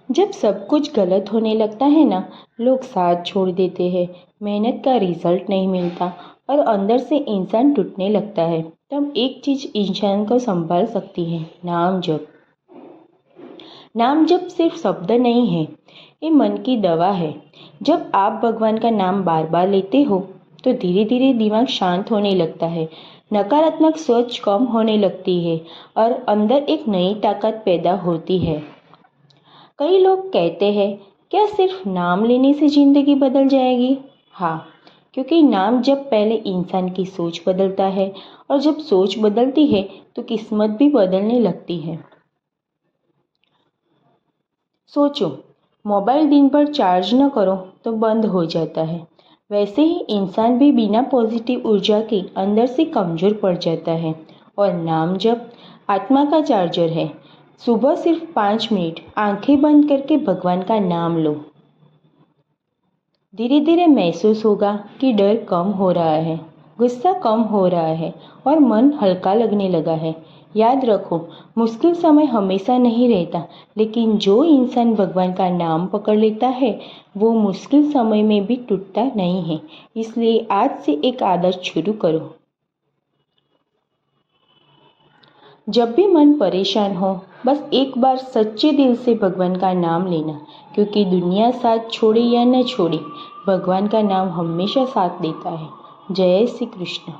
जब सब कुछ गलत होने लगता है ना, लोग साथ छोड़ देते हैं, मेहनत का रिजल्ट नहीं मिलता और अंदर से इंसान टूटने लगता है, तब एक चीज इंसान को संभाल सकती है, नाम जप। नाम जप सिर्फ शब्द नहीं है, ये मन की दवा है। जब आप भगवान का नाम बार बार लेते हो तो धीरे धीरे दिमाग शांत होने लगता है, नकारात्मक सोच कम होने लगती है और अंदर एक नई ताकत पैदा होती है। कई लोग कहते हैं, क्या सिर्फ नाम लेने से जिंदगी बदल जाएगी? हाँ, क्योंकि नाम जब पहले इंसान की सोच बदलता है और जब सोच बदलती है तो किस्मत भी बदलने लगती है। सोचो, मोबाइल दिन भर चार्ज न करो तो बंद हो जाता है। वैसे ही इंसान भी बिना पॉजिटिव ऊर्जा के अंदर से कमजोर पड़ जाता है। और नाम जप आत्मा का चार्जर है। सुबह सिर्फ 5 मिनट आंखें बंद करके भगवान का नाम लो। धीरे धीरे महसूस होगा कि डर कम हो रहा है, गुस्सा कम हो रहा है और मन हल्का लगने लगा है। याद रखो, मुश्किल समय हमेशा नहीं रहता, लेकिन जो इंसान भगवान का नाम पकड़ लेता है वो मुश्किल समय में भी टूटता नहीं है। इसलिए आज से एक आदत शुरू करो। जब भी मन परेशान हो, बस एक बार सच्चे दिल से भगवान का नाम लेना, क्योंकि दुनिया साथ छोड़े या न छोड़े, भगवान का नाम हमेशा साथ देता है। जय श्री कृष्ण।